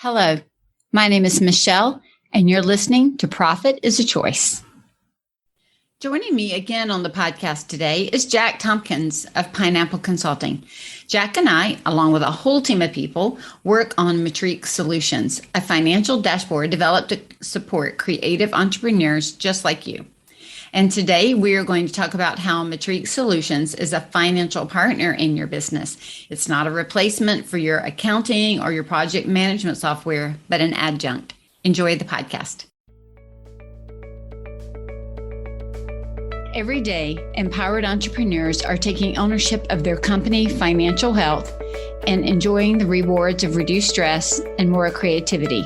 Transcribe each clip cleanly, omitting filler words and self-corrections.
Hello, my name is Michele, and you're listening to Profit is a Choice. Joining me again on the podcast today is Jack Tompkins of Pineapple Consulting. Jack and I, along with a whole team of people, work on Metrique Solutions, a financial dashboard developed to support creative entrepreneurs just like you. And today we are going to talk about how Metrique Solutions is a financial partner in your business. It's not a replacement for your accounting or your project management software, but an adjunct. Enjoy the podcast. Every day, empowered entrepreneurs are taking ownership of their company financial health and enjoying the rewards of reduced stress and more creativity.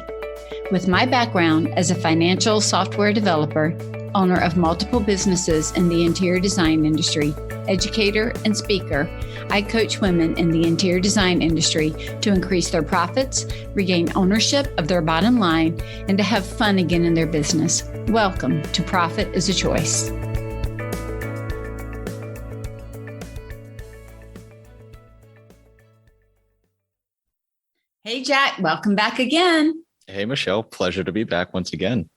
With my background as a financial software developer, owner of multiple businesses in the interior design industry, educator, and speaker, I coach women in the interior design industry to increase their profits, regain ownership of their bottom line, and to have fun again in their business. Welcome to Profit is a Choice. Hey, Jack, welcome back again. Hey, Michele. Pleasure to be back once again.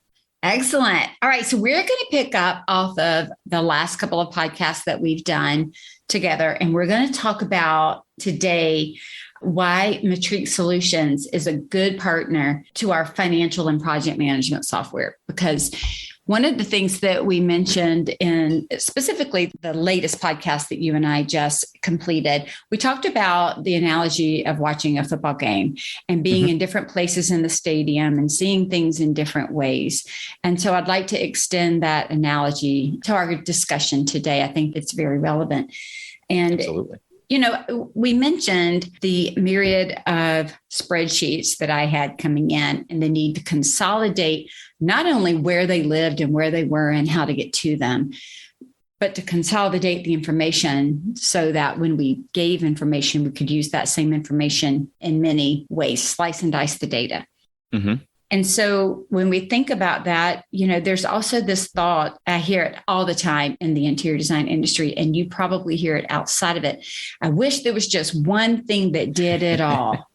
Excellent. All right. So we're going to pick up off of the last couple of podcasts that we've done together. And we're going to talk about today why Metrique Solutions is a good partner to our financial and project management software. Because one of the things that we mentioned in specifically the latest podcast that you and I just completed, we talked about the analogy of watching a football game and being in different places in the stadium and seeing things in different ways. And so I'd like to extend that analogy to our discussion today. I think it's very relevant. And Absolutely. You know, we mentioned the myriad of spreadsheets that I had coming in and the need to consolidate not only where they lived and where they were and how to get to them, but to consolidate the information so that when we gave information, we could use that same information in many ways, slice and dice the data. Mm-hmm. And so when we think about that, you know, there's also this thought, I hear it all the time in the interior design industry, and you probably hear it outside of it. I wish there was just one thing that did it all.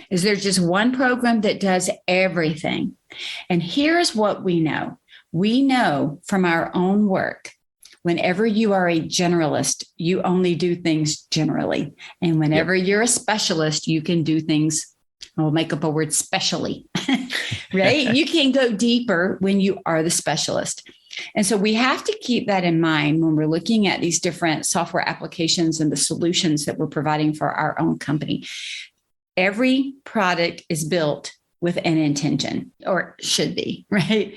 Is there just one program that does everything? And here's what we know. We know from our own work, whenever you are a generalist, you only do things generally. And whenever you're a specialist, you can do things, I'll make up a word, specially, right? You can go deeper when you are the specialist. And so we have to keep that in mind when we're looking at these different software applications and the solutions that we're providing for our own company. Every product is built with an intention, or should be, right?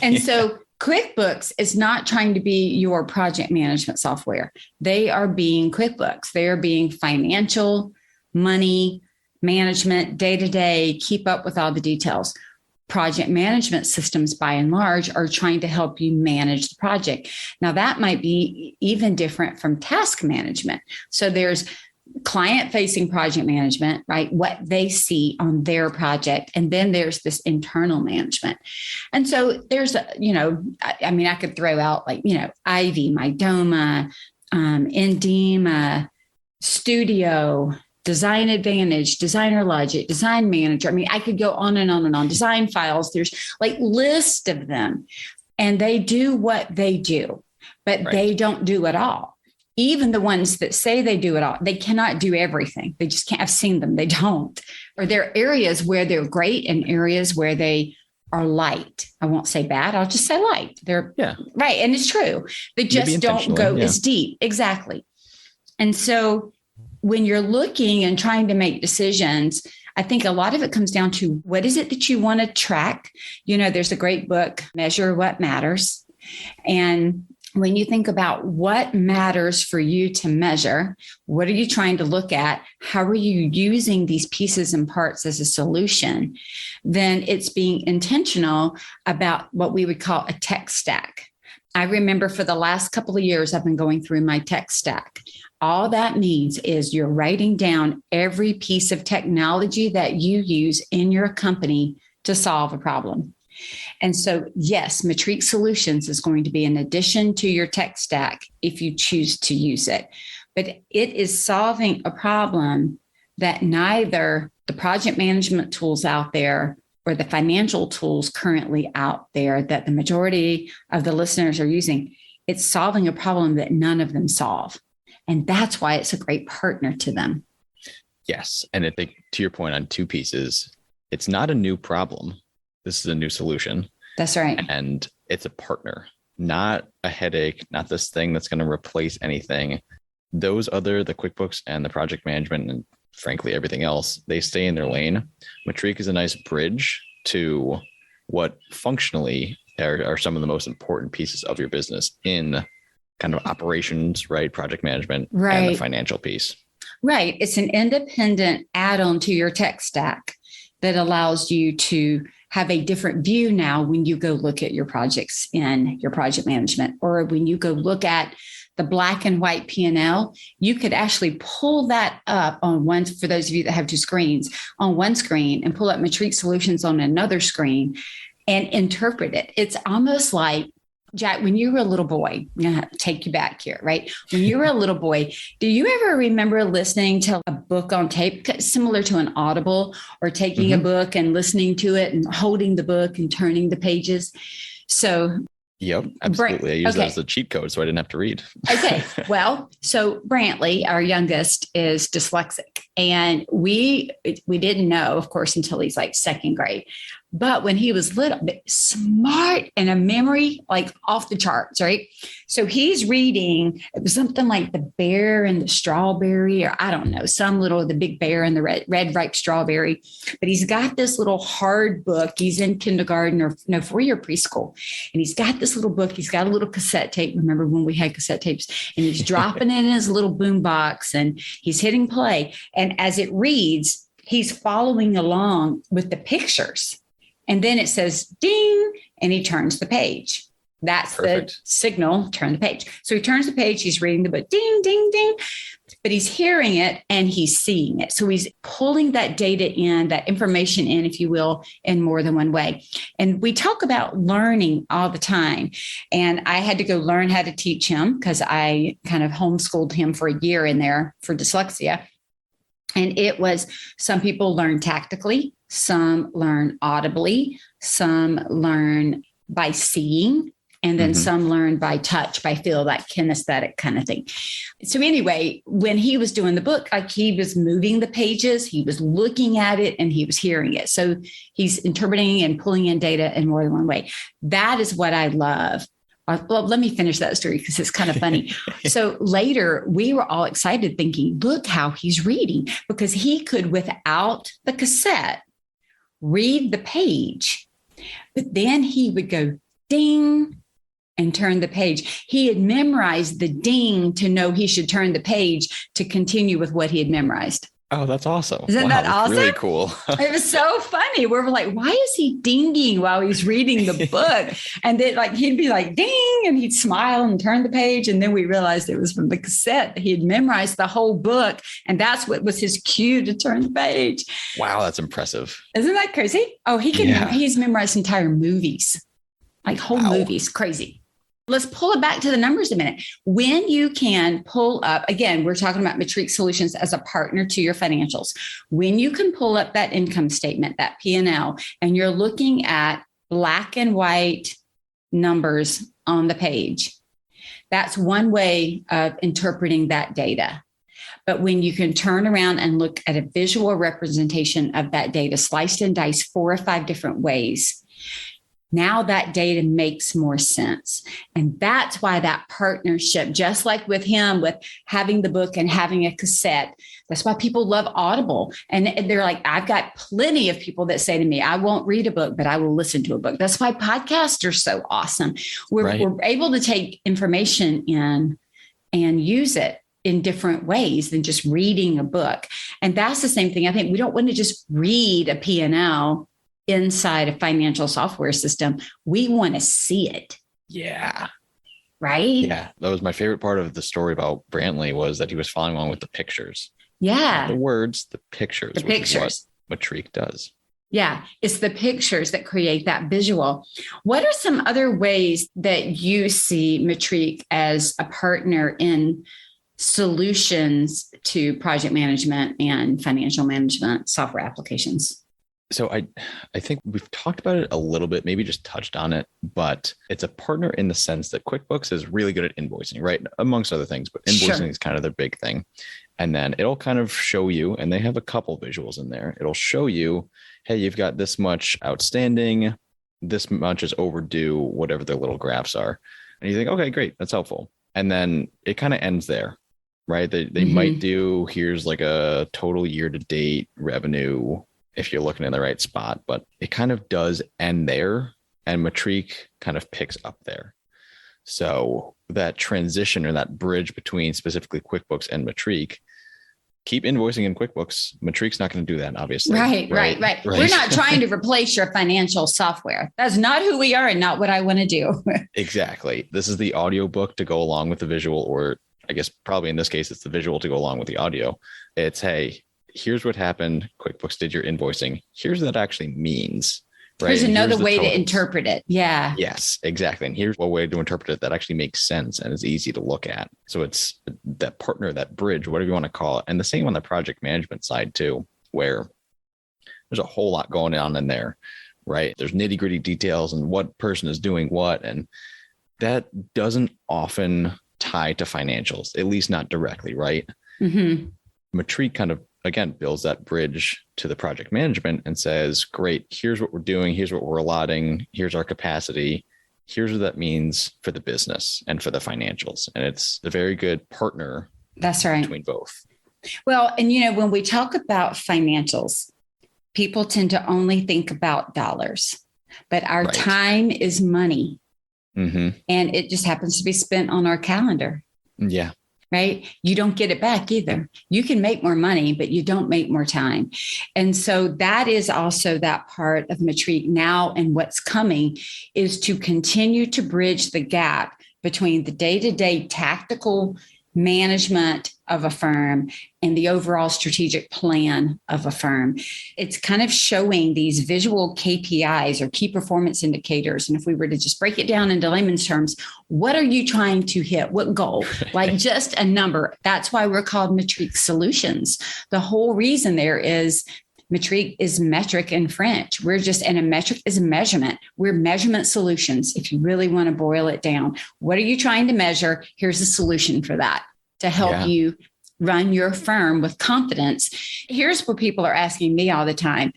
And so QuickBooks is not trying to be your project management software. They are being QuickBooks. They are being financial, money, management, day-to-day, keep up with all the details. Project management systems, by and large, are trying to help you manage the project. Now, that might be even different from task management. So there's client-facing project management, right? What they see on their project. And then there's this internal management. And so there's, I could throw out Ivy, Mydoma, Endema, Studio, Design Advantage, Designer Logic, Design Manager. I mean, I could go on and on and on. Design Files, there's list of them. And they do what they do, but they don't do it all. Even the ones that say they do it all, they cannot do everything. They just can't. I've seen them. They don't. Or there are areas where they're great and areas where they are light. I won't say bad. I'll just say light. They're right. And it's true. They just don't go as deep. Exactly. And so when you're looking and trying to make decisions, I think a lot of it comes down to what is it that you want to track? You know, there's a great book, Measure What Matters. And when you think about what matters for you to measure, what are you trying to look at? How are you using these pieces and parts as a solution? Then it's being intentional about what we would call a tech stack. I remember for the last couple of years, I've been going through my tech stack. All that means is you're writing down every piece of technology that you use in your company to solve a problem. And so, yes, Metrique Solutions is going to be an addition to your tech stack if you choose to use it. But it is solving a problem that neither the project management tools out there or the financial tools currently out there that the majority of the listeners are using, it's solving a problem that none of them solve. And that's why it's a great partner to them. Yes. And I think to your point on two pieces, it's not a new problem. This is a new solution. That's right. And it's a partner, not a headache, not this thing that's going to replace anything. The QuickBooks and the project management and frankly, everything else, they stay in their lane. Metrique is a nice bridge to what functionally are some of the most important pieces of your business in kind of operations, right? Project management and the financial piece. Right. It's an independent add-on to your tech stack that allows you to have a different view now when you go look at your projects in your project management, or when you go look at the black and white P&L, you could actually pull that up on one, for those of you that have two screens, on one screen, and pull up Metrique Solutions on another screen and interpret it. It's almost like, Jack, when you were a little boy, I'm going to take you back here, right? When you were a little boy, do you ever remember listening to a book on tape, similar to an Audible, or taking a book and listening to it and holding the book and turning the pages? So yep, absolutely. I used that as a cheat code, so I didn't have to read. Okay. Well, so Brantley, our youngest, is dyslexic. And we didn't know, of course, until he's like second grade. But when he was little, smart and a memory like off the charts, right? So he's reading, it was something like The Bear and the Strawberry, or I don't know, the Big Bear and the red ripe strawberry. But he's got this little hard book. He's in kindergarten or 4-year preschool. And he's got this little book. He's got a little cassette tape. Remember when we had cassette tapes? And he's dropping it in his little boom box and he's hitting play. And as it reads, he's following along with the pictures. And then it says ding, and he turns the page. That's perfect. The signal, turn the page. So he turns the page, he's reading the book, ding, ding, ding, but he's hearing it and he's seeing it. So he's pulling that data in, that information in, if you will, in more than one way. And we talk about learning all the time. And I had to go learn how to teach him because I kind of homeschooled him for a year in there for dyslexia. And it was, some people learn tactically, some learn audibly, some learn by seeing, and then some learn by touch, by feel, that kinesthetic kind of thing. So anyway, when he was doing the book, like he was moving the pages, he was looking at it, and he was hearing it. So he's interpreting and pulling in data in more than one way. That is what I love. Well, let me finish that story because it's kind of funny. So later, we were all excited thinking, look how he's reading, because he could, without the cassette, read the page. But then he would go ding and turn the page. He had memorized the ding to know he should turn the page to continue with what he had memorized. Oh, that's awesome. Isn't that awesome? Really cool. It was so funny. We were like, why is he dinging while he's reading the book? And then he'd be like, ding, and he'd smile and turn the page. And then we realized it was from the cassette. He had memorized the whole book. And that's what was his cue to turn the page. Wow, that's impressive. Isn't that crazy? Oh, he's memorized entire movies, like whole movies. Crazy. Let's pull it back to the numbers a minute. When you can pull up, again, we're talking about Metrique Solutions as a partner to your financials. When you can pull up that income statement, that P&L, and you're looking at black and white numbers on the page, that's one way of interpreting that data. But when you can turn around and look at a visual representation of that data, sliced and diced 4 or 5 different ways, now that data makes more sense. And that's why that partnership, just like with him, with having the book and having a cassette, that's why people love Audible. And they're like, I've got plenty of people that say to me, I won't read a book, but I will listen to a book. That's why podcasts are so awesome. We're able to take information in and use it in different ways than just reading a book. And that's the same thing. I think we don't want to just read a P&L inside a financial software system. We want to see it. Yeah. Right? Yeah. That was my favorite part of the story about Brantley, was that he was following along with the pictures. Yeah. Not the words, the pictures. The pictures. Is what Metrique does. Yeah. It's the pictures that create that visual. What are some other ways that you see Metrique as a partner in solutions to project management and financial management software applications? So I think we've talked about it a little bit, maybe just touched on it, but it's a partner in the sense that QuickBooks is really good at invoicing, right? Amongst other things, but invoicing is kind of their big thing. And then it'll kind of show you, and they have a couple visuals in there. It'll show you, hey, you've got this much outstanding, this much is overdue, whatever their little graphs are. And you think, okay, great, that's helpful. And then it kind of ends there, right? They might do, here's like a total year to date revenue if you're looking in the right spot, but it kind of does end there, and Metrique kind of picks up there. So that transition or that bridge between specifically QuickBooks and Metrique, keep invoicing in QuickBooks. Metrique's not going to do that, obviously. Right. We're not trying to replace your financial software. That's not who we are and not what I want to do. Exactly. This is the audiobook to go along with the visual, or I guess probably in this case, it's the visual to go along with the audio. It's, hey, here's what happened. QuickBooks did your invoicing. Here's what that actually means. Right? There's another way to interpret it. Yeah. Yes, exactly. And here's one way to interpret it that actually makes sense and is easy to look at. So it's that partner, that bridge, whatever you want to call it. And the same on the project management side too, where there's a whole lot going on in there, right? There's nitty gritty details and what person is doing what. And that doesn't often tie to financials, at least not directly, right? Mm-hmm. Metrique kind of, again, builds that bridge to the project management and says, great, here's what we're doing. Here's what we're allotting. Here's our capacity. Here's what that means for the business and for the financials. And it's a very good partner. That's right. Between both. Well, and when we talk about financials, people tend to only think about dollars, but our time is money. Mm-hmm. And it just happens to be spent on our calendar. Yeah. Right? You don't get it back either. You can make more money, but you don't make more time. And so that is also that part of Metrique now, and what's coming is to continue to bridge the gap between the day-to-day tactical management of a firm and the overall strategic plan of a firm. It's kind of showing these visual KPIs or key performance indicators. And if we were to just break it down into layman's terms, what are you trying to hit? What goal? Like just a number. That's why we're called Metrique Solutions. The whole reason there is Metrique is metric in French. And a metric is a measurement. We're measurement solutions. If you really want to boil it down, what are you trying to measure? Here's a solution for that to help you run your firm with confidence. Here's what people are asking me all the time.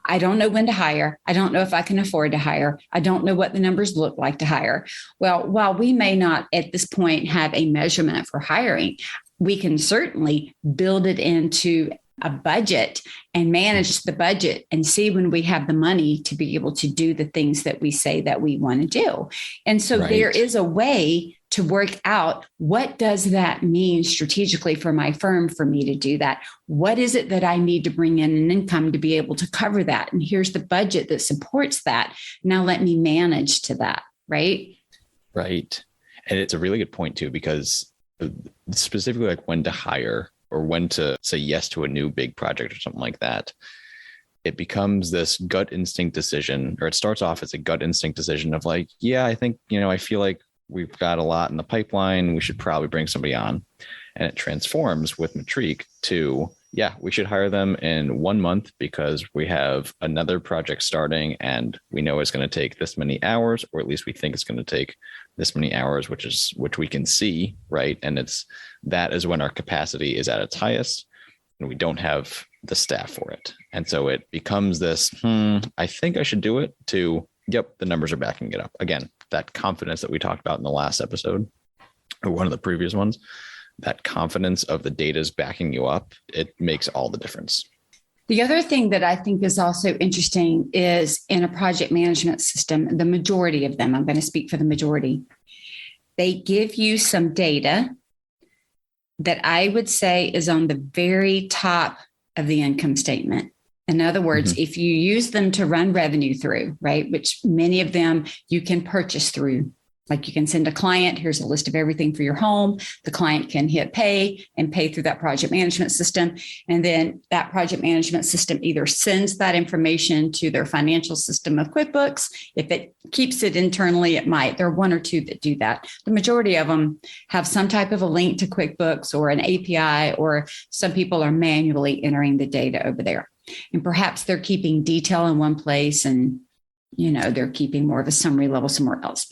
I don't know when to hire. I don't know if I can afford to hire. I don't know what the numbers look like to hire. Well, while we may not at this point have a measurement for hiring, we can certainly build it into a budget and manage the budget and see when we have the money to be able to do the things that we say that we want to do. And so there is a way to work out, what does that mean strategically for my firm for me to do that? What is it that I need to bring in an income to be able to cover that? And here's the budget that supports that. Now let me manage to that, right? Right. And it's a really good point too, because specifically like when to hire or when to say yes to a new big project or something like that, it becomes this gut instinct decision, or it starts off as a gut instinct decision of like, yeah, I think, I feel like we've got a lot in the pipeline. We should probably bring somebody on. And it transforms with Metrique to, yeah, we should hire them in 1 month because we have another project starting and we know it's going to take this many hours, or at least we think it's going to take this many hours, which we can see, right? And that is when our capacity is at its highest and we don't have the staff for it. And so it becomes this, I think I should do it, to, yep, the numbers are backing it up. Again, that confidence that we talked about in the last episode or one of the previous ones, that confidence of the data is backing you up. It makes all the difference. The other thing that I think is also interesting is in a project management system, the majority of them, I'm going to speak for the majority, they give you some data that I would say is on the very top of the income statement. In other words, if you use them to run revenue through, right, which many of them you can purchase through Like you can send a client, here's a list of everything for your home. The client can hit pay and pay through that project management system. And then that project management system either sends that information to their financial system of QuickBooks. If it keeps it internally, it might. There are one or two that do that. The majority of them have some type of a link to QuickBooks or an API, or some people are manually entering the data over there. And perhaps they're keeping detail in one place and, they're keeping more of a summary level somewhere else.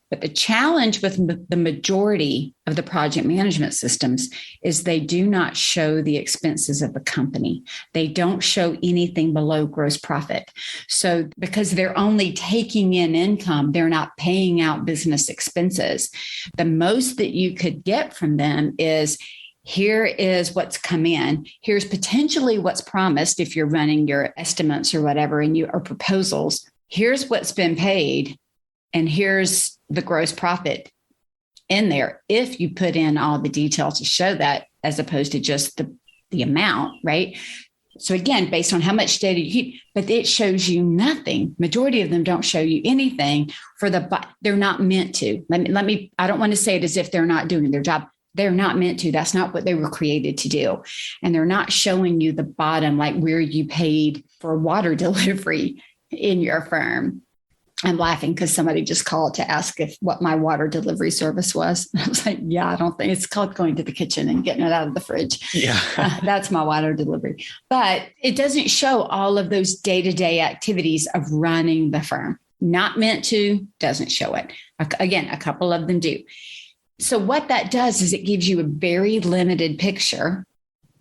But the challenge with the majority of the project management systems is they do not show the expenses of the company. They don't show anything below gross profit. So because they're only taking in income, they're not paying out business expenses. The most that you could get from them is, here is what's come in. Here's potentially what's promised if you're running your estimates or whatever, and or proposals. Here's what's been paid. And here's the gross profit in there if you put in all the details to show that, as opposed to just the amount, right? So again, based on how much data you keep, but it shows you nothing. Majority of them don't show you anything they're not meant to. I don't want to say it as if they're not doing their job. They're not meant to. That's not what they were created to do. And they're not showing you the bottom, like where you paid for water delivery in your firm. I'm laughing because somebody just called to ask what my water delivery service was. I was like, yeah, I don't think it's called going to the kitchen and getting it out of the fridge. Yeah, that's my water delivery. But it doesn't show all of those day-to-day activities of running the firm. Not meant to, doesn't show it. Again, a couple of them do. So what that does is it gives you a very limited picture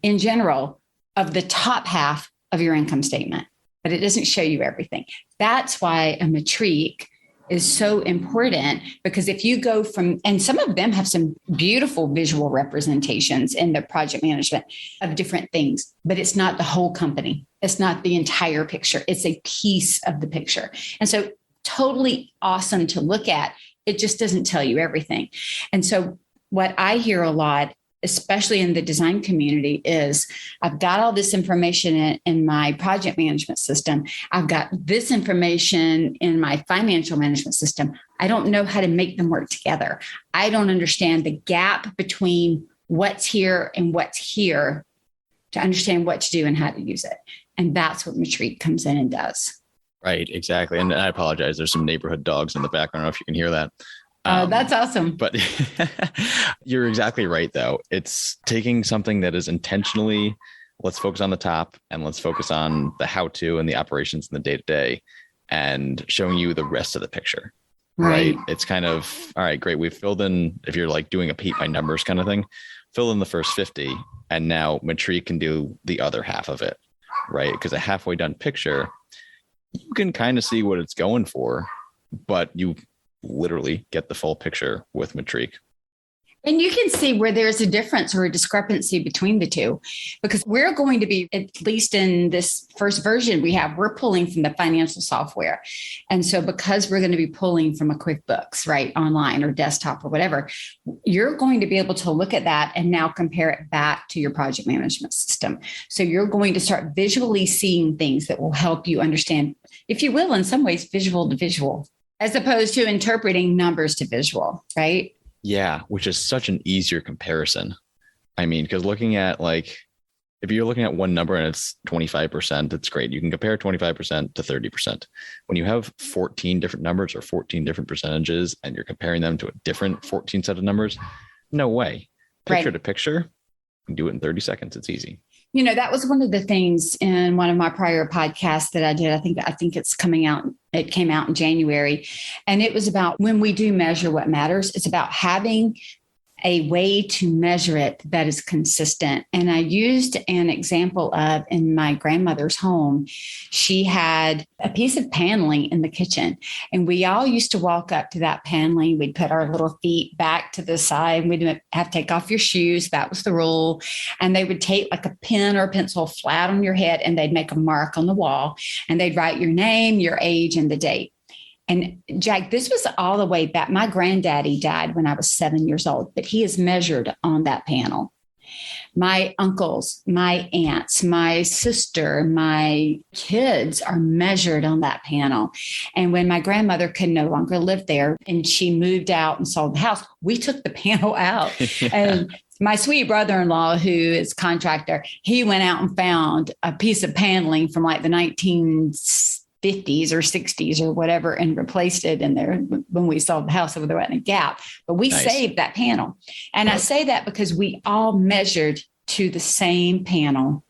in general of the top half of your income statement, but it doesn't show you everything. That's why a Metrique is so important, because if you go and some of them have some beautiful visual representations in the project management of different things, but it's not the whole company. It's not the entire picture. It's a piece of the picture. And so totally awesome to look at. It just doesn't tell you everything. And so what I hear a lot, especially in the design community, is I've got all this information in my project management system. I've got this information in my financial management system. I don't know how to make them work together. I don't understand the gap between what's here and what's here to understand what to do and how to use it. And that's what Metrique comes in and does. Right, exactly. And I apologize. There's some neighborhood dogs in the background. I don't know if you can hear that. That's awesome. But you're exactly right, though. It's taking something that is intentionally, let's focus on the top and let's focus on the how-to and the operations in the day-to-day, and showing you the rest of the picture. Right. It's kind of, all right, great. We've filled in, if you're like doing a Pete by numbers kind of thing, fill in the first 50. And now Metrique can do the other half of it. Right. Because a halfway done picture, you can kind of see what it's going for, but you literally get the full picture with Metrique. And you can see where there's a difference or a discrepancy between the two, because we're going to be, at least in this first version we're pulling from the financial software. And so because we're going to be pulling from a QuickBooks, right, online or desktop or whatever, you're going to be able to look at that and now compare it back to your project management system. So you're going to start visually seeing things that will help you understand, if you will, in some ways, visual to visual, as opposed to interpreting numbers to visual, right? Yeah, which is such an easier comparison. I mean, because looking at if you're looking at one number and it's 25%, it's great. You can compare 25% to 30%. When you have 14 different numbers or 14 different percentages and you're comparing them to a different 14 set of numbers, no way. Picture to picture, you can do it in 30 seconds. It's easy. That was one of the things in one of my prior podcasts that I did. I think it's coming out. It came out in January, and it was about when we do measure what matters. It's about having a way to measure it that is consistent. And I used an example of, in my grandmother's home, she had a piece of paneling in the kitchen, and we all used to walk up to that paneling. We'd put our little feet back to the side. We'd have to take off your shoes. That was the rule. And they would take like a pen or a pencil flat on your head, and they'd make a mark on the wall, and they'd write your name, your age, and the date. And Jack, this was all the way back. My granddaddy died when I was 7 years old, but he is measured on that panel. My uncles, my aunts, my sister, my kids are measured on that panel. And when my grandmother could no longer live there and she moved out and sold the house, we took the panel out. Yeah. And my sweet brother-in-law, who is a contractor, he went out and found a piece of paneling from like the 1950s or 60s or whatever and replaced it in there when we sold the house. So there wasn't a gap, but we saved that panel. And I say that because we all measured to the same panel,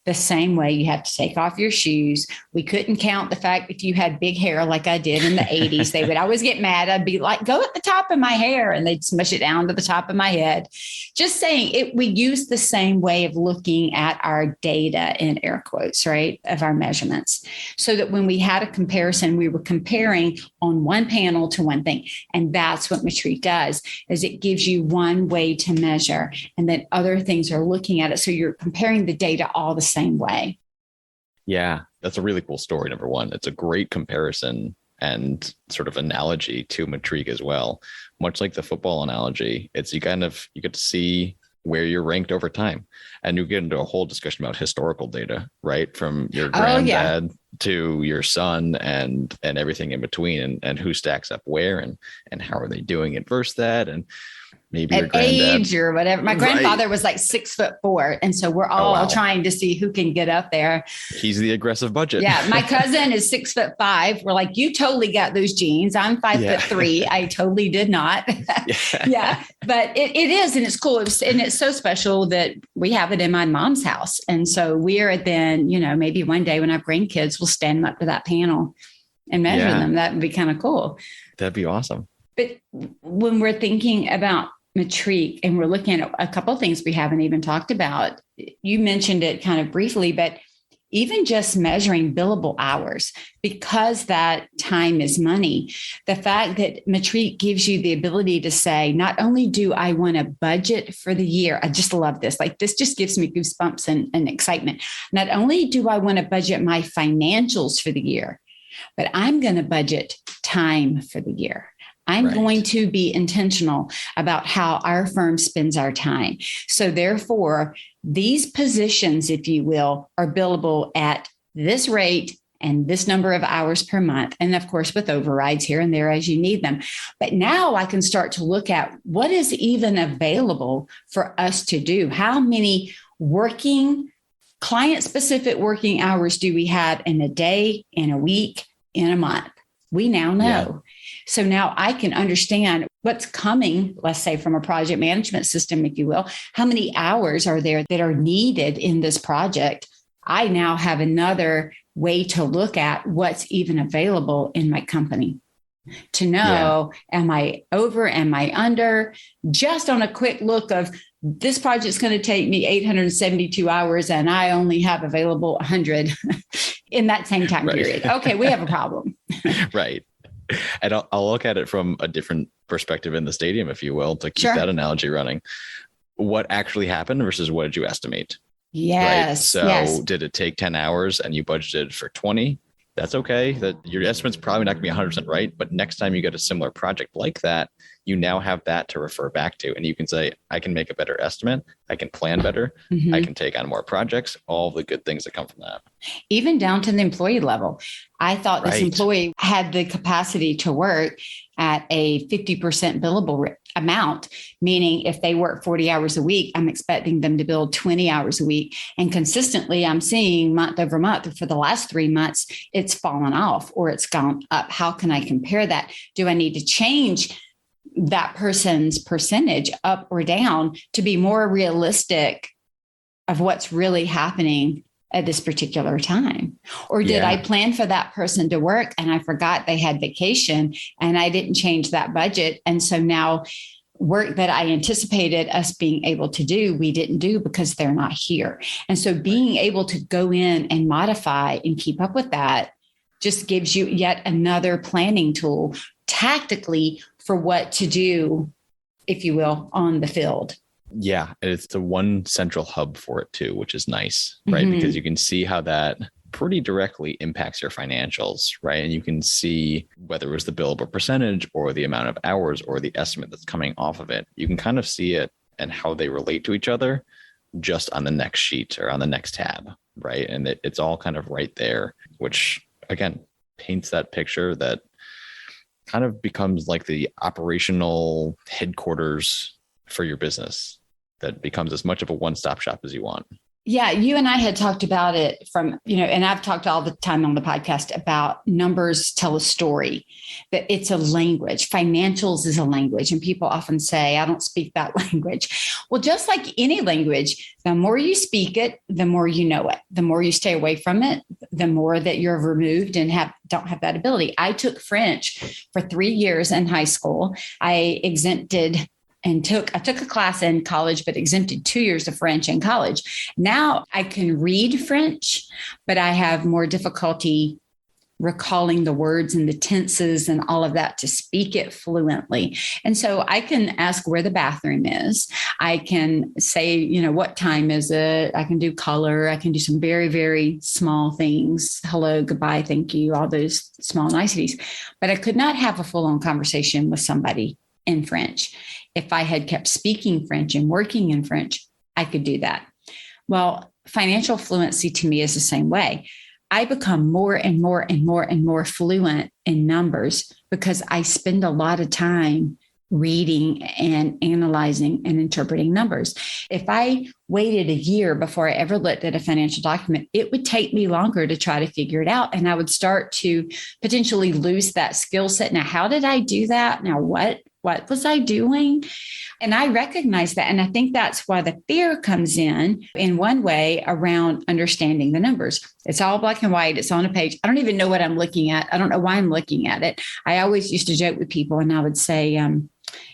the same way. You have to take off your shoes. We couldn't count the fact if you had big hair like I did in the 80s. They would always get mad. I'd be like, go at the top of my hair, and they'd smush it down to the top of my head. Just saying it, we use the same way of looking at our data in air quotes, right, of our measurements, so that when we had a comparison, we were comparing on one panel to one thing. And that's what Metrique does, is it gives you one way to measure, and then other things are looking at it. So you're comparing the data all the same way. Yeah, that's a really cool story. Number one, it's a great comparison and sort of analogy to Metrique as well. Much like the football analogy, it's you get to see where you're ranked over time, and you get into a whole discussion about historical data, right? From your granddad to your son and everything in between, and who stacks up where and how are they doing it versus that. And maybe your granddad age or whatever. My grandfather was like 6'4". And so we're all trying to see who can get up there. He's the aggressive budget. Yeah. My cousin is 6'5". We're like, you totally got those genes. I'm 5'3". I totally did not. Yeah. But it is. And it's cool. And it's so special that we have it in my mom's house. And so we're then, maybe one day when I have grandkids, we'll stand them up to that panel and measure them. That would be kind of cool. That'd be awesome. But when we're thinking about Metrique and we're looking at a couple of things we haven't even talked about, you mentioned it kind of briefly, but even just measuring billable hours, because that time is money, the fact that Metrique gives you the ability to say, not only do I want a budget for the year, I just love this. Like, this just gives me goosebumps and excitement. Not only do I want to budget my financials for the year, but I'm going to budget time for the year. I'm going to be intentional about how our firm spends our time. So therefore, these positions, if you will, are billable at this rate and this number of hours per month. And of course, with overrides here and there as you need them. But now I can start to look at what is even available for us to do. How many client-specific working hours do we have in a day, in a week, in a month? We now know. Yeah. So now I can understand what's coming, let's say from a project management system, if you will. How many hours are there that are needed in this project? I now have another way to look at what's even available in my company to know, am I over, am I under? Just on a quick look of this project's going to take me 872 hours and I only have available 100 in that same time period. Okay, we have a problem. Right. And I'll look at it from a different perspective in the stadium, if you will, to keep that analogy running. What actually happened versus what did you estimate? Yes. Right? So did it take 10 hours and you budgeted for 20? That's okay. That your estimate's probably not going to be 100% right. But next time you get a similar project like that, you now have that to refer back to. And you can say, I can make a better estimate. I can plan better. I can take on more projects, all the good things that come from that. Even down to the employee level. I thought this employee had the capacity to work at a 50% billable amount, meaning if they work 40 hours a week, I'm expecting them to bill 20 hours a week. And consistently, I'm seeing month over month for the last 3 months, it's fallen off or it's gone up. How can I compare that? Do I need to change that person's percentage up or down to be more realistic of what's really happening at this particular time? Or did I plan for that person to work and I forgot they had vacation and I didn't change that budget? And so now work that I anticipated us being able to do, we didn't do because they're not here. And so being able to go in and modify and keep up with that just gives you yet another planning tool tactically for what to do, if you will, on the field. Yeah. And it's the one central hub for it too, which is nice, right? Because you can see how that pretty directly impacts your financials, right? And you can see whether it was the billable percentage or the amount of hours or the estimate that's coming off of it. You can kind of see it and how they relate to each other just on the next sheet or on the next tab, right? And it's all kind of right there, which again paints that picture that kind of becomes like the operational headquarters for your business that becomes as much of a one-stop shop as you want. Yeah, you and I had talked about it from, and I've talked all the time on the podcast about numbers tell a story, that it's a language. Financials is a language. And people often say, I don't speak that language. Well, just like any language, the more you speak it, the more you know it. The more you stay away from it, the more that you're removed and don't have that ability. I took French for 3 years in high school. I exempted I took a class in college, but exempted 2 years of French in college. Now I can read French, but I have more difficulty recalling the words and the tenses and all of that to speak it fluently. And so I can ask where the bathroom is. I can say, what time is it? I can do color. I can do some very, very small things. Hello, goodbye, thank you, all those small niceties. But I could not have a full-on conversation with somebody in French. If I had kept speaking French and working in French, I could do that. Well, financial fluency to me is the same way. I become more and more and more and more fluent in numbers because I spend a lot of time reading and analyzing and interpreting numbers. If I waited a year before I ever looked at a financial document, it would take me longer to try to figure it out. And I would start to potentially lose that skill set. Now, how did I do that? Now, what was I doing? And I recognize that. And I think that's why the fear comes in one way around understanding the numbers. It's all black and white. It's on a page. I don't even know what I'm looking at. I don't know why I'm looking at it. I always used to joke with people and I would say,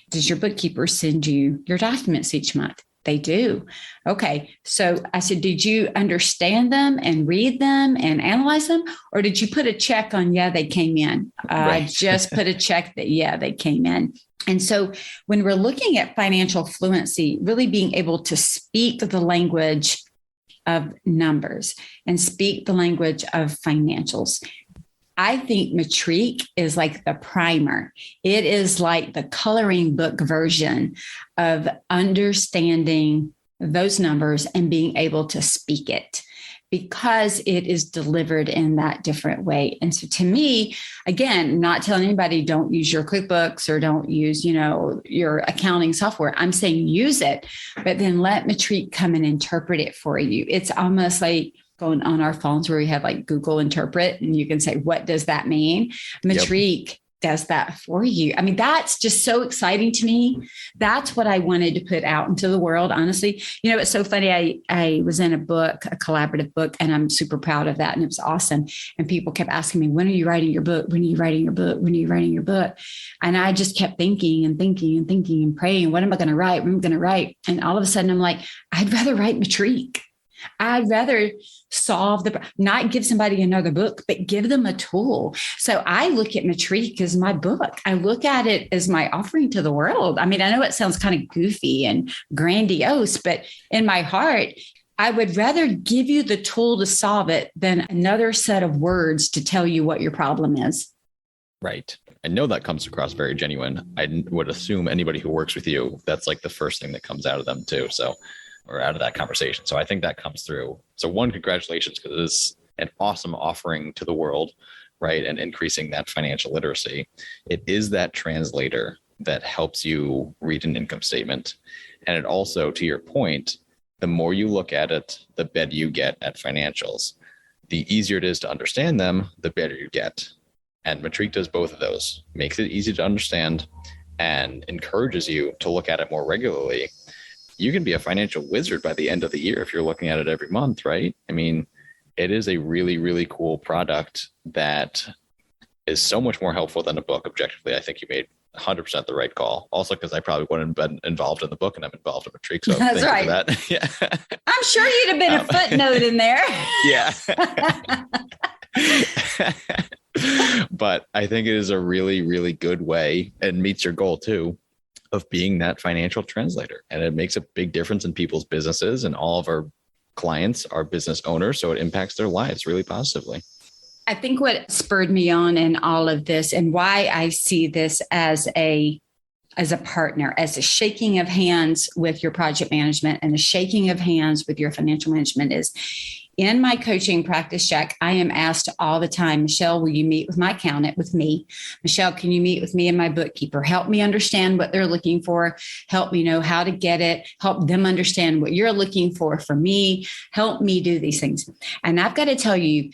does your bookkeeper send you your documents each month? They do. Okay. So I said, did you understand them and read them and analyze them? Or did you put a check on, yeah, they came in? Right. Just put a check that, yeah, they came in. And so when we're looking at financial fluency, really being able to speak the language of numbers and speak the language of financials, I think Metrique is like the primer. It is like the coloring book version of understanding those numbers and being able to speak it because it is delivered in that different way. And so to me, again, not telling anybody don't use your QuickBooks or don't use, your accounting software. I'm saying use it, but then let Metrique come and interpret it for you. It's almost like going on our phones where we have like Google Interpret and you can say, what does that mean? Metrique does that for you. I mean, that's just so exciting to me. That's what I wanted to put out into the world. Honestly, it's so funny. I was in a book, a collaborative book, and I'm super proud of that. And it was awesome. And people kept asking me, when are you writing your book? When are you writing your book? When are you writing your book? And I just kept thinking and thinking and thinking and praying, what am I going to write? What am I going to write? And all of a sudden I'm like, I'd rather write Metrique. I'd rather not give somebody another book, but give them a tool. So I look at Metrique as my book. I look at it as my offering to the world. I mean, I know it sounds kind of goofy and grandiose, but in my heart, I would rather give you the tool to solve it than another set of words to tell you what your problem is. Right. I know that comes across very genuine. I would assume anybody who works with you, that's like the first thing that comes out of them too. Or out of that conversation. So I think that comes through. So one, congratulations, because it is an awesome offering to the world, right? And increasing that financial literacy. It is that translator that helps you read an income statement. And it also, to your point, the more you look at it, the better you get at financials. The easier it is to understand them, the better you get. And Metrique does both of those, makes it easy to understand and encourages you to look at it more regularly. You can be a financial wizard by the end of the year if you're looking at it every month, right? I mean, it is a really, really cool product that is so much more helpful than a book. Objectively, I think you made 100% the right call. Also, because I probably wouldn't have been involved in the book and I'm involved in Metrique. So that's right. For that. Yeah. I'm sure you'd have been a footnote in there. Yeah. But I think it is a really, really good way and meets your goal too of being that financial translator. And it makes a big difference in people's businesses, and all of our clients are business owners. So it impacts their lives really positively. I think what spurred me on in all of this and why I see this as a as a partner, as a shaking of hands with your project management and a shaking of hands with your financial management is in my coaching practice, Jack, I am asked all the time, Michele, will you meet with my accountant with me? Michele, can you meet with me and my bookkeeper? Help me understand what they're looking for. Help me know how to get it. Help them understand what you're looking for me. Help me do these things. And I've got to tell you,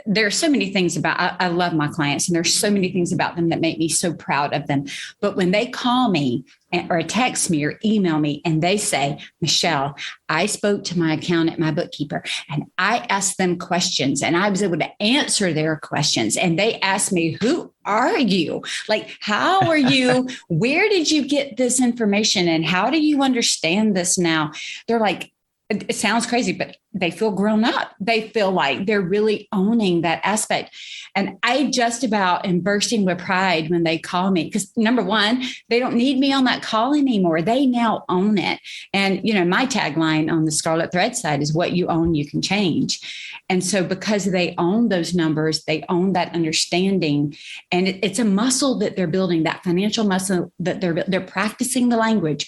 there are so many things I love my clients, and there's so many things about them that make me so proud of them. But when they call me or text me or email me and they say, Michele, I spoke to my accountant, my bookkeeper, and I asked them questions and I was able to answer their questions. And they asked me, who are you? Like, how are you? Where did you get this information? And how do you understand this now? They're like, it sounds crazy, but they feel grown up. They feel like they're really owning that aspect. And I just about am bursting with pride when they call me because number one, they don't need me on that call anymore. They now own it. And, my tagline on the Scarlet Thread side is what you own, you can change. And so because they own those numbers, they own that understanding. And it's a muscle that they're building, that financial muscle that they're practicing the language.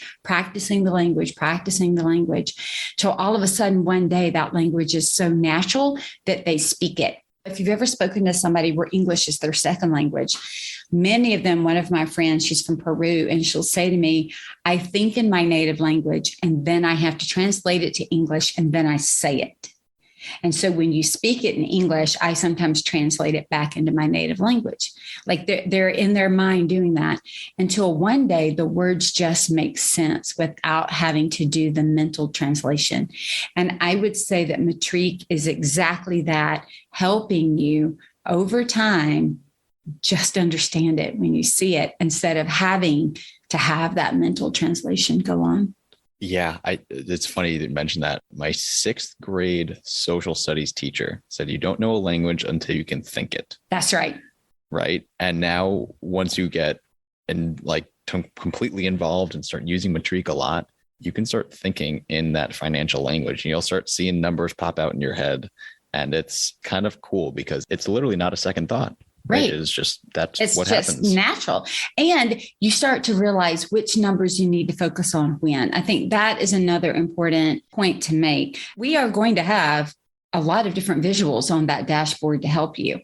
Till all of a sudden one day that language is so natural that they speak it. If you've ever spoken to somebody where English is their second language, many of them, one of my friends, she's from Peru, and she'll say to me, I think in my native language, and then I have to translate it to English, and then I say it. And so when you speak it in English, I sometimes translate it back into my native language. Like they're in their mind doing that until one day the words just make sense without having to do the mental translation. And I would say that Metrique is exactly that, helping you over time just understand it when you see it instead of having to have that mental translation go on. Yeah, it's funny you mentioned that. My 6th grade social studies teacher said, you don't know a language until you can think it. That's right. Right. And now once you get completely involved and start using Metrique a lot, you can start thinking in that financial language and you'll start seeing numbers pop out in your head. And it's kind of cool because it's literally not a second thought. Right. It's just what happens. It's natural. And you start to realize which numbers you need to focus on when. I think that is another important point to make. We are going to have a lot of different visuals on that dashboard to help you.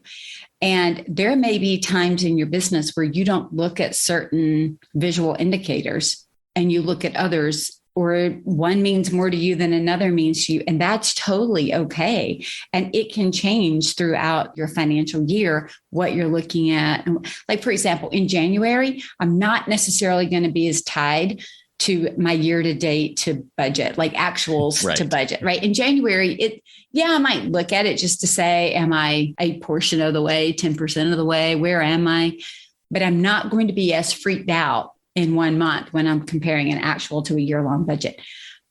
And there may be times in your business where you don't look at certain visual indicators and you look at others, or one means more to you than another means to you. And that's totally okay. And it can change throughout your financial year, what you're looking at. Like, for example, in January, I'm not necessarily going to be as tied to my year to date to budget, like actuals to budget, right? In January, I might look at it just to say, am I a portion of the way, 10% of the way? Where am I? But I'm not going to be as freaked out in 1 month when I'm comparing an actual to a year-long budget.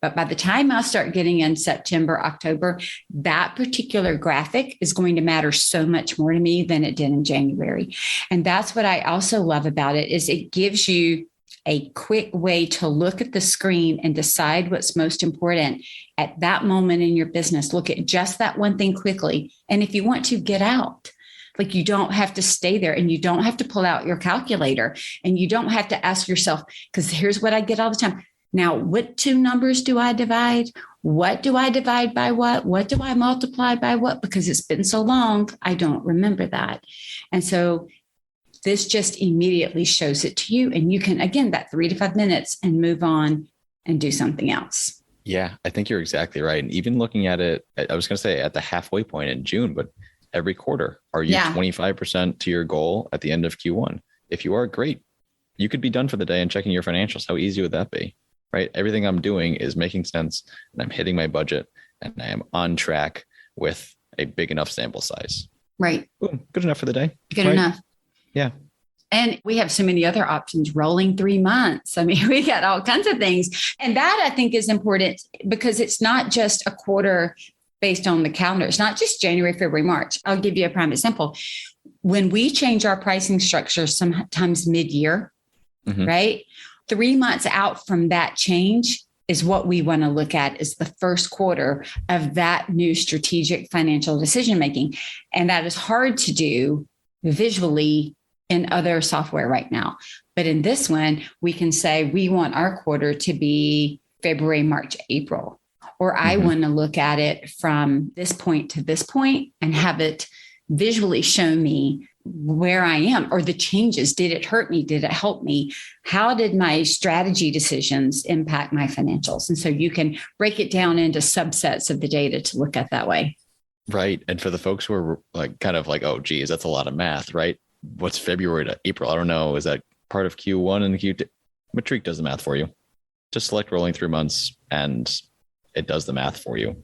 But by the time I start getting in September, October, that particular graphic is going to matter so much more to me than it did in January. And that's what I also love about it, is it gives you a quick way to look at the screen and decide what's most important at that moment in your business. Look at just that one thing quickly. And if you want to, get out. Like, you don't have to stay there, and you don't have to pull out your calculator, and you don't have to ask yourself, because here's what I get all the time. Now, what 2 numbers do I divide? What do I divide by what? What do I multiply by what? Because it's been so long, I don't remember that. And so this just immediately shows it to you. And you can, again, that 3 to 5 minutes and move on and do something else. Yeah, I think you're exactly right. And even looking at it, I was going to say at the halfway point in June, but every quarter, are you 25% to your goal at the end of Q1? If you are, great. You could be done for the day and checking your financials. How easy would that be? Right? Everything I'm doing is making sense, and I'm hitting my budget, and I am on track with a big enough sample size. Right. Boom, good enough for the day. Good enough. Yeah. And we have so many other options, rolling 3 months. I mean, we got all kinds of things. And that, I think, is important because it's not just a quarter based on the calendar. It's not just January, February, March. I'll give you a prime example. When we change our pricing structure, sometimes mid-year, right? 3 months out from that change is what we want to look at as the first quarter of that new strategic financial decision-making. And that is hard to do visually in other software right now. But But in this one, we can say we want our quarter to be February, March, April, or I want to look at it from this point to this point and have it visually show me where I am or the changes. Did it hurt me? Did it help me? How did my strategy decisions impact my financials? And so you can break it down into subsets of the data to look at that way. Right. And for the folks who are like, kind of like, oh, geez, that's a lot of math, right? What's February to April? I don't know. Is that part of Q1 and Q2? Metrique does the math for you. Just select rolling through months and it does the math for you.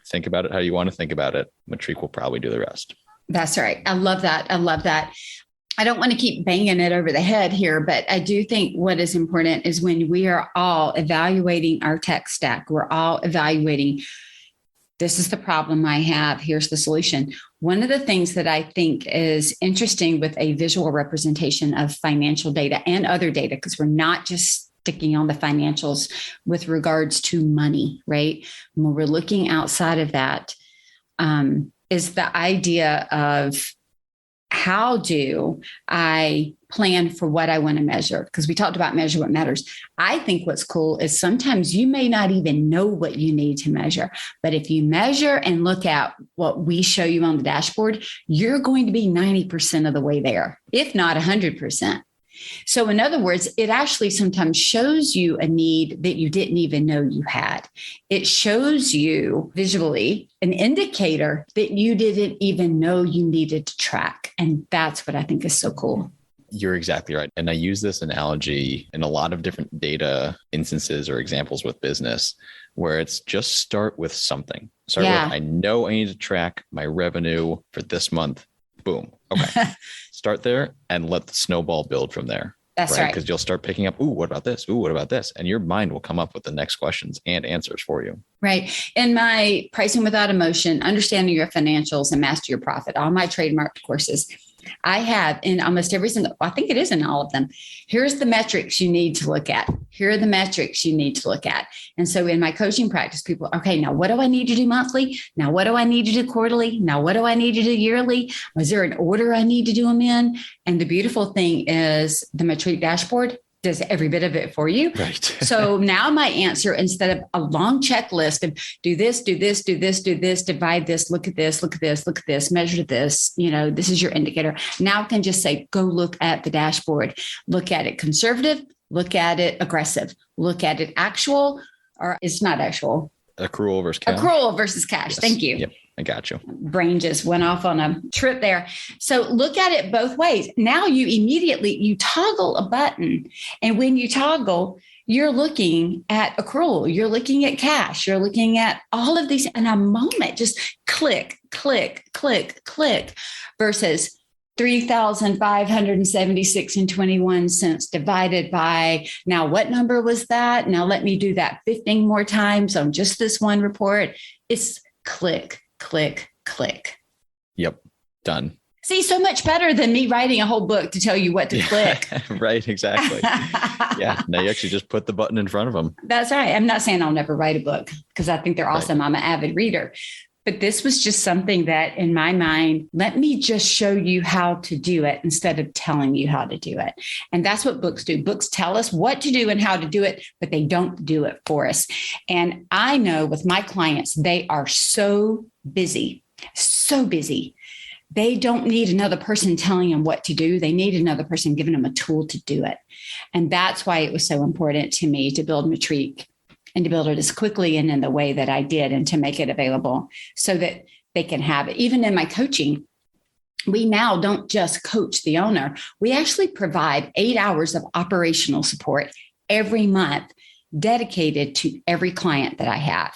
Think about it how you want to think about it. Metrique will probably do the rest. That's right. I love that. I love that. I don't want to keep banging it over the head here, but I do think what is important is when we are all evaluating our tech stack, we're all evaluating, this is the problem I have, here's the solution. One of the things that I think is interesting with a visual representation of financial data and other data, because we're not just sticking on the financials with regards to money, right? When we're looking outside of that, is the idea of how do I plan for what I want to measure? Because we talked about measure what matters. I think what's cool is sometimes you may not even know what you need to measure, but if you measure and look at what we show you on the dashboard, you're going to be 90% of the way there, if not 100%. So in other words, it actually sometimes shows you a need that you didn't even know you had. It shows you visually an indicator that you didn't even know you needed to track. And that's what I think is so cool. You're exactly right. And I use this analogy in a lot of different data instances or examples with business, where it's just start with something. Start with, I know I need to track my revenue for this month. Boom. Okay. Start there and let the snowball build from there. That's right. Because you'll start picking up, ooh, what about this? Ooh, what about this? And your mind will come up with the next questions and answers for you. Right. In my Pricing Without Emotion, Understanding Your Financials and Master Your Profit, all my trademarked courses, I have in almost every single, I think it is in all of them. Here's the metrics you need to look at. Here are the metrics you need to look at. And so in my coaching practice, people, okay, now what do I need to do monthly? Now, what do I need to do quarterly? Now, what do I need to do yearly? Was there an order I need to do them in? And the beautiful thing is the Metrique dashboard does every bit of it for you. Right. So now my answer, instead of a long checklist of do this, do this, do this, do this, divide this, look at this, look at this, look at this, measure this, this is your indicator. Now I can just say, go look at the dashboard, look at it conservative, look at it aggressive, look at it actual, or it's not actual. Accrual versus cash. Accrual versus cash. Yes. Thank you. Yep. I got you. Brain just went off on a trip there. So look at it both ways. Now you toggle a button. And when you toggle, you're looking at accrual, you're looking at cash, you're looking at all of these in a moment, just click, click, click, click versus 3,576 and 21 cents divided by, now what number was that? Now let me do that 15 more times on just this one report. It's click, click, click. Yep. Done. See, so much better than me writing a whole book to tell you what to click. Right. Exactly. Yeah. Now you actually just put the button in front of them. That's right. I'm not saying I'll never write a book because I think they're awesome. Right. I'm an avid reader. But this was just something that in my mind, let me just show you how to do it instead of telling you how to do it. And that's what books do. Books tell us what to do and how to do it, but they don't do it for us. And I know with my clients, they are so busy, so busy. They don't need another person telling them what to do. They need another person giving them a tool to do it. And that's why it was so important to me to build Metrique and to build it as quickly and in the way that I did and to make it available so that they can have it. Even in my coaching, we now don't just coach the owner. We actually provide 8 hours of operational support every month dedicated to every client that I have.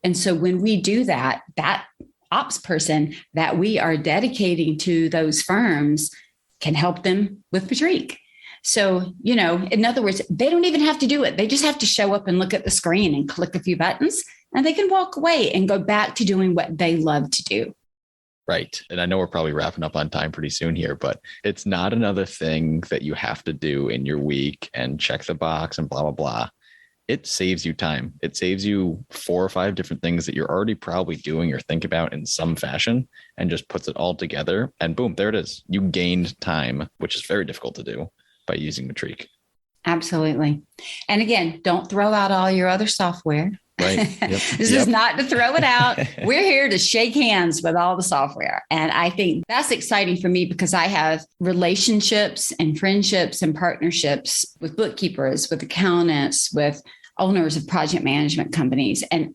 And so when we do that, that ops person that we are dedicating to those firms can help them with Metrique. So, in other words, they don't even have to do it. They just have to show up and look at the screen and click a few buttons, and they can walk away and go back to doing what they love to do. Right. And I know we're probably wrapping up on time pretty soon here, but it's not another thing that you have to do in your week and check the box and blah, blah, blah. It saves you time. It saves you 4 or 5 different things that you're already probably doing or think about in some fashion and just puts it all together. And boom, there it is. You gained time, which is very difficult to do. by using Metrique. Absolutely. And again, don't throw out all your other software. Right. Yep. This is not to throw it out. We're here to shake hands with all the software. And I think that's exciting for me because I have relationships and friendships and partnerships with bookkeepers, with accountants, with owners of project management companies. And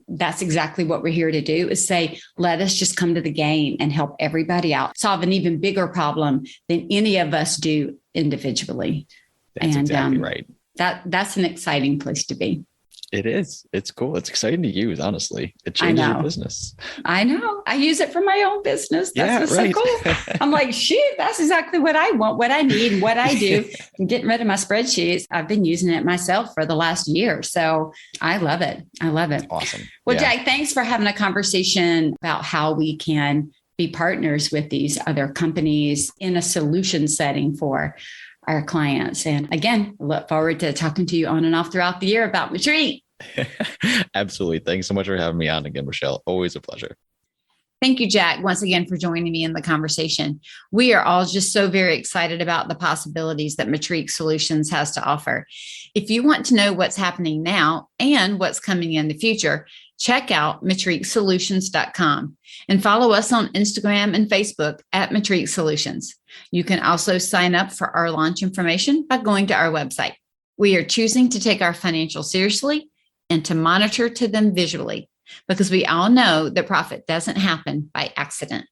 that's exactly what we're here to do is say, let us just come to the game and help everybody out, solve an even bigger problem than any of us do individually. That's exactly right. That's an exciting place to be. It is. It's cool. It's exciting to use, honestly. It changes your business. I know. I use it for my own business. That's so cool. I'm like, shoot, that's exactly what I want, what I need, what I do. I'm getting rid of my spreadsheets. I've been using it myself for the last year. So I love it. I love it. Awesome. Well, Jack, thanks for having a conversation about how we can be partners with these other companies in a solution setting for our clients. And again, I look forward to talking to you on and off throughout the year about Metrique. Absolutely. Thanks so much for having me on again, Michele. Always a pleasure. Thank you, Jack, once again for joining me in the conversation. We are all just so very excited about the possibilities that Metrique Solutions has to offer. If you want to know what's happening now and what's coming in the future, check out metriquesolutions.com and follow us on Instagram and Facebook at Metrique Solutions. You can also sign up for our launch information by going to our website. We are choosing to take our financials seriously and to monitor to them visually because we all know that profit doesn't happen by accident.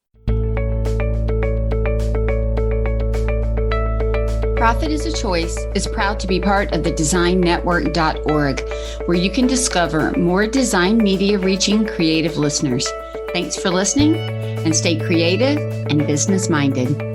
Profit is a Choice is proud to be part of the designnetwork.org, where you can discover more design media reaching creative listeners. Thanks for listening and stay creative and business minded.